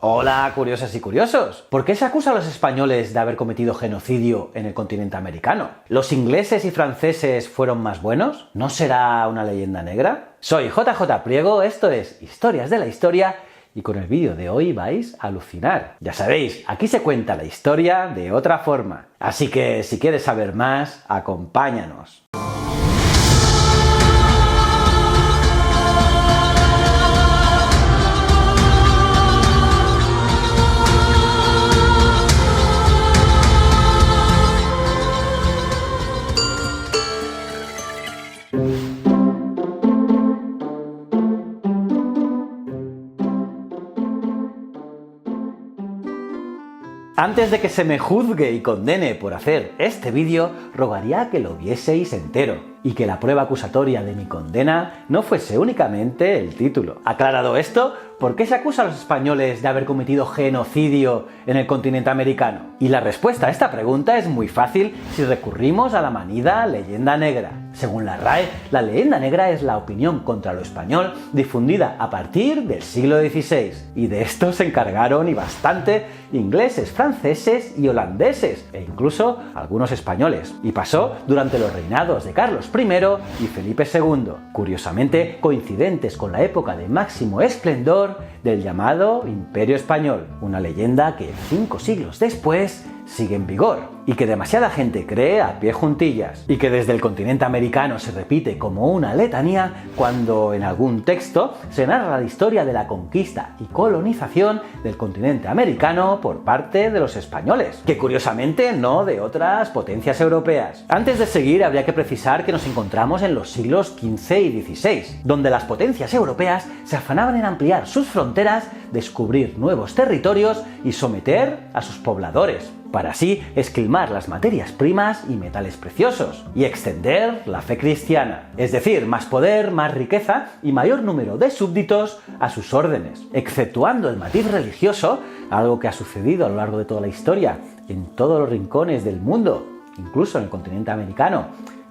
Hola, curiosas y curiosos. ¿Por qué se acusa a los españoles de haber cometido genocidio en el continente americano? ¿Los ingleses y franceses fueron más buenos? ¿No será una leyenda negra? Soy JJ Priego, esto es Historias de la Historia y con el vídeo de hoy vais a alucinar. Ya sabéis, aquí se cuenta la historia de otra forma. Así que si quieres saber más, acompáñanos. Antes de que se me juzgue y condene por hacer este vídeo, rogaría que lo vieseis entero y que la prueba acusatoria de mi condena no fuese únicamente el título. Aclarado esto, ¿por qué se acusa a los españoles de haber cometido genocidio en el continente americano? Y la respuesta a esta pregunta es muy fácil si recurrimos a la manida leyenda negra. Según la RAE, la leyenda negra es la opinión contra lo español difundida a partir del siglo XVI. Y de esto se encargaron y bastante ingleses, franceses y holandeses, e incluso algunos españoles. Y pasó durante los reinados de Carlos I y Felipe II, curiosamente coincidentes con la época de máximo esplendor del llamado Imperio Español, una leyenda que 5 siglos después sigue en vigor y que demasiada gente cree a pie juntillas y que desde el continente americano se repite como una letanía cuando en algún texto se narra la historia de la conquista y colonización del continente americano por parte de los españoles, que curiosamente no de otras potencias europeas. Antes de seguir habría que precisar que nos encontramos en los siglos XV y XVI, donde las potencias europeas se afanaban en ampliar sus fronteras, descubrir nuevos territorios y someter a sus pobladores, para así esquilmar las materias primas y metales preciosos, y extender la fe cristiana, es decir, más poder, más riqueza y mayor número de súbditos a sus órdenes, exceptuando el matiz religioso, algo que ha sucedido a lo largo de toda la historia, en todos los rincones del mundo, incluso en el continente americano,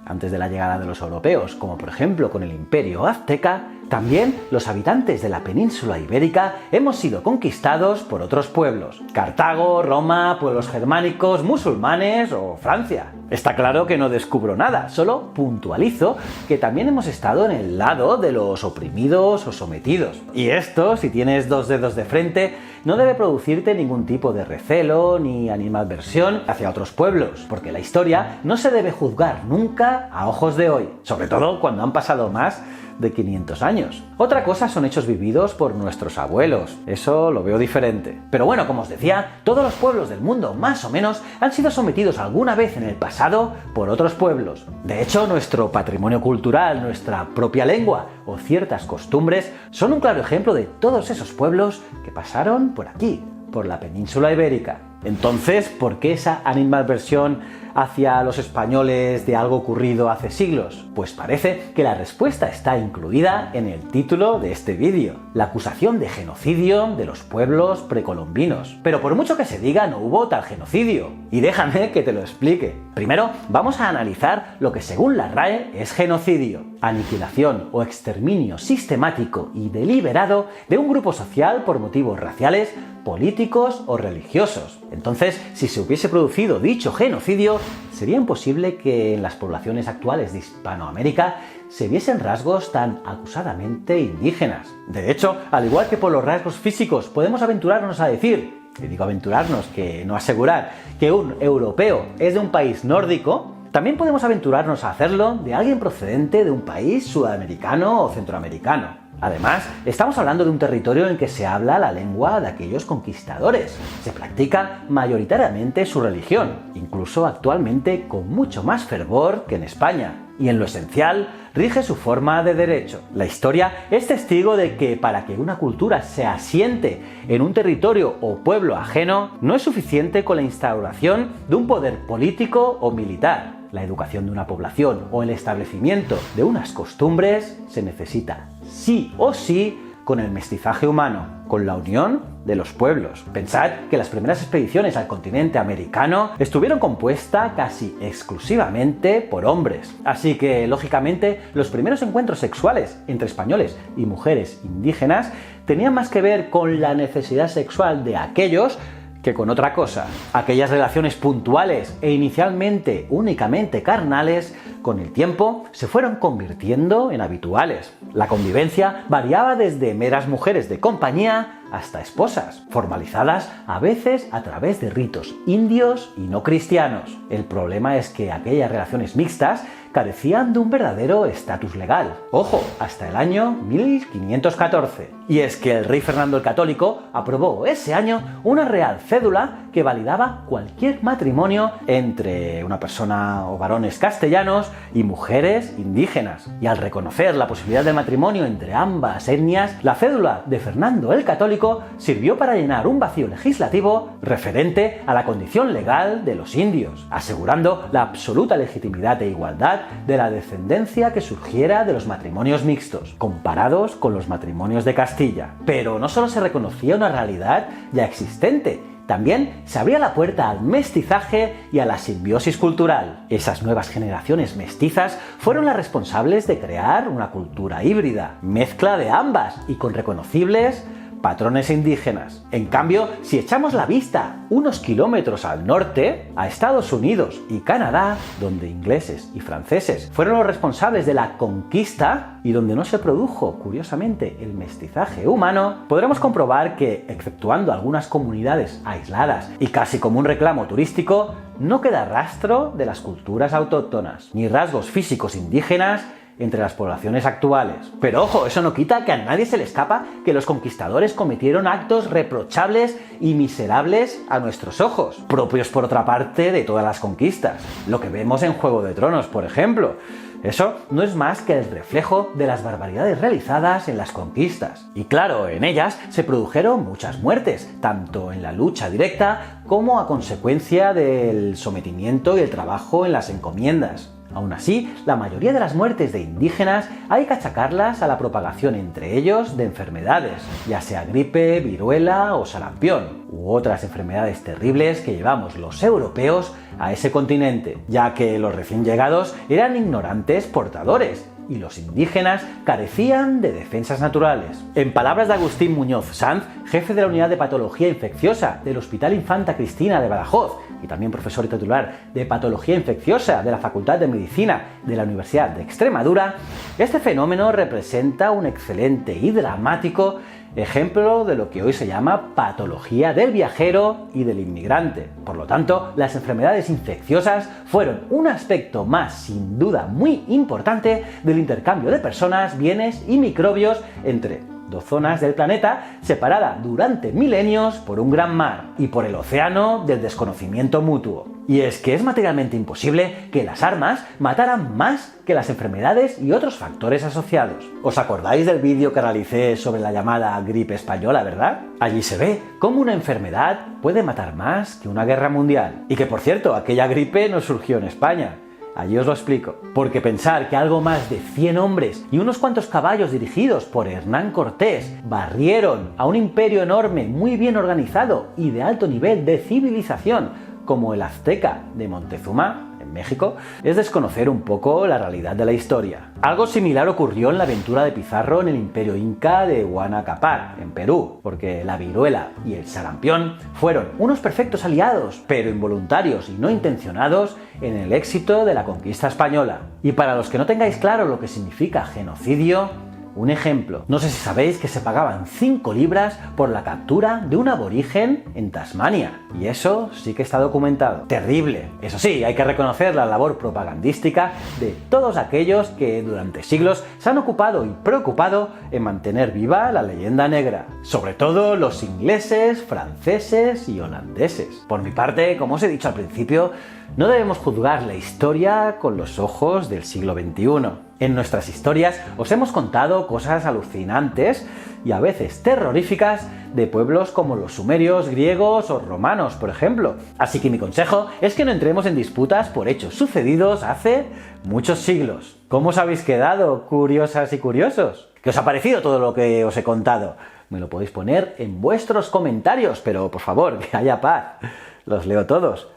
antes de la llegada de los europeos, como por ejemplo con el Imperio Azteca. También los habitantes de la península ibérica hemos sido conquistados por otros pueblos: Cartago, Roma, pueblos germánicos, musulmanes o Francia. Está claro que no descubro nada, solo puntualizo que también hemos estado en el lado de los oprimidos o sometidos. Y esto, si tienes 2 dedos de frente, no debe producirte ningún tipo de recelo ni animadversión hacia otros pueblos, porque la historia no se debe juzgar nunca a ojos de hoy, sobre todo cuando han pasado más de 500 años. Otra cosa son hechos vividos por nuestros abuelos, eso lo veo diferente. Pero bueno, como os decía, todos los pueblos del mundo, más o menos, han sido sometidos alguna vez en el pasado por otros pueblos. De hecho, nuestro patrimonio cultural, nuestra propia lengua o ciertas costumbres son un claro ejemplo de todos esos pueblos que pasaron por aquí, por la península ibérica. Entonces, ¿por qué esa animadversión hacia los españoles de algo ocurrido hace siglos? Pues parece que la respuesta está incluida en el título de este vídeo: la acusación de genocidio de los pueblos precolombinos. Pero por mucho que se diga, no hubo tal genocidio. Y déjame que te lo explique. Primero, vamos a analizar lo que según la RAE es genocidio: aniquilación o exterminio sistemático y deliberado de un grupo social por motivos raciales, políticos o religiosos. Entonces, si se hubiese producido dicho genocidio, sería imposible que en las poblaciones actuales de Hispanoamérica se viesen rasgos tan acusadamente indígenas. De hecho, al igual que por los rasgos físicos podemos aventurarnos a decir, y digo aventurarnos, que no asegurar, que un europeo es de un país nórdico, también podemos aventurarnos a hacerlo de alguien procedente de un país sudamericano o centroamericano. Además, estamos hablando de un territorio en el que se habla la lengua de aquellos conquistadores. Se practica mayoritariamente su religión, incluso actualmente con mucho más fervor que en España. Y en lo esencial, rige su forma de derecho. La historia es testigo de que para que una cultura se asiente en un territorio o pueblo ajeno, no es suficiente con la instauración de un poder político o militar. La educación de una población o el establecimiento de unas costumbres se necesita sí o sí con el mestizaje humano, con la unión de los pueblos. Pensad que las primeras expediciones al continente americano estuvieron compuestas casi exclusivamente por hombres. Así que, lógicamente, los primeros encuentros sexuales entre españoles y mujeres indígenas tenían más que ver con la necesidad sexual de aquellos que con otra cosa. Aquellas relaciones puntuales e inicialmente únicamente carnales, con el tiempo se fueron convirtiendo en habituales. La convivencia variaba desde meras mujeres de compañía hasta esposas, formalizadas a veces a través de ritos indios y no cristianos. El problema es que aquellas relaciones mixtas carecían de un verdadero estatus legal. Ojo, hasta el año 1514. Y es que el rey Fernando el Católico aprobó ese año una real cédula que validaba cualquier matrimonio entre una persona o varones castellanos y mujeres indígenas. Y al reconocer la posibilidad del matrimonio entre ambas etnias, la cédula de Fernando el Católico sirvió para llenar un vacío legislativo referente a la condición legal de los indios, asegurando la absoluta legitimidad e igualdad de la descendencia que surgiera de los matrimonios mixtos, comparados con los matrimonios de Castilla. Pero no solo se reconocía una realidad ya existente, también se abría la puerta al mestizaje y a la simbiosis cultural. Esas nuevas generaciones mestizas fueron las responsables de crear una cultura híbrida, mezcla de ambas y con reconocibles patrones indígenas. En cambio, si echamos la vista unos kilómetros al norte, a Estados Unidos y Canadá, donde ingleses y franceses fueron los responsables de la conquista y donde no se produjo, curiosamente, el mestizaje humano, podremos comprobar que, exceptuando algunas comunidades aisladas y casi como un reclamo turístico, no queda rastro de las culturas autóctonas, ni rasgos físicos indígenas entre las poblaciones actuales. Pero ojo, eso no quita que a nadie se le escapa que los conquistadores cometieron actos reprochables y miserables a nuestros ojos, propios por otra parte de todas las conquistas. Lo que vemos en Juego de Tronos, por ejemplo. Eso no es más que el reflejo de las barbaridades realizadas en las conquistas. Y claro, en ellas se produjeron muchas muertes, tanto en la lucha directa como a consecuencia del sometimiento y el trabajo en las encomiendas. Aún así, la mayoría de las muertes de indígenas hay que achacarlas a la propagación entre ellos de enfermedades, ya sea gripe, viruela o sarampión, u otras enfermedades terribles que llevamos los europeos a ese continente, ya que los recién llegados eran ignorantes portadores y los indígenas carecían de defensas naturales. En palabras de Agustín Muñoz Sanz, jefe de la Unidad de Patología Infecciosa del Hospital Infanta Cristina de Badajoz y también profesor y titular de Patología Infecciosa de la Facultad de Medicina de la Universidad de Extremadura, este fenómeno representa un excelente y dramático ejemplo de lo que hoy se llama patología del viajero y del inmigrante. Por lo tanto, las enfermedades infecciosas fueron un aspecto más, sin duda muy importante, del intercambio de personas, bienes y microbios entre dos zonas del planeta separadas durante milenios por un gran mar y por el océano del desconocimiento mutuo. Y es que es materialmente imposible que las armas mataran más que las enfermedades y otros factores asociados. ¿Os acordáis del vídeo que realicé sobre la llamada gripe española, verdad? Allí se ve cómo una enfermedad puede matar más que una guerra mundial. Y que, por cierto, aquella gripe no surgió en España. Allí os lo explico. Porque pensar que algo más de 100 hombres y unos cuantos caballos dirigidos por Hernán Cortés barrieron a un imperio enorme, muy bien organizado y de alto nivel de civilización, como el azteca de Montezuma, en México, es desconocer un poco la realidad de la historia. Algo similar ocurrió en la aventura de Pizarro en el imperio inca de Huayna Cápac, en Perú, porque la viruela y el sarampión fueron unos perfectos aliados, pero involuntarios y no intencionados, en el éxito de la conquista española. Y para los que no tengáis claro lo que significa genocidio, un ejemplo. No sé si sabéis que se pagaban 5 libras por la captura de un aborigen en Tasmania. Y eso sí que está documentado. Terrible. Eso sí, hay que reconocer la labor propagandística de todos aquellos que durante siglos se han ocupado y preocupado en mantener viva la leyenda negra. Sobre todo los ingleses, franceses y holandeses. Por mi parte, como os he dicho al principio, no debemos juzgar la historia con los ojos del siglo XXI. En nuestras historias os hemos contado cosas alucinantes y a veces terroríficas de pueblos como los sumerios, griegos o romanos, por ejemplo. Así que mi consejo es que no entremos en disputas por hechos sucedidos hace muchos siglos. ¿Cómo os habéis quedado, curiosas y curiosos? ¿Qué os ha parecido todo lo que os he contado? Me lo podéis poner en vuestros comentarios, pero por favor, que haya paz. Los leo todos.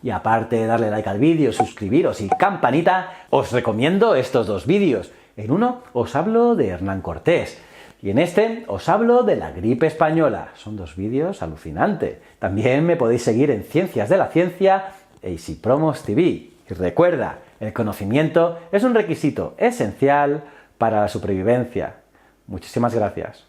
Y aparte de darle like al vídeo, suscribiros y campanita, os recomiendo estos dos vídeos. En uno os hablo de Hernán Cortés y en este os hablo de la gripe española. Son dos vídeos alucinantes. También me podéis seguir en Ciencias de la Ciencia e Easy Promos TV. Y recuerda, el conocimiento es un requisito esencial para la supervivencia. Muchísimas gracias.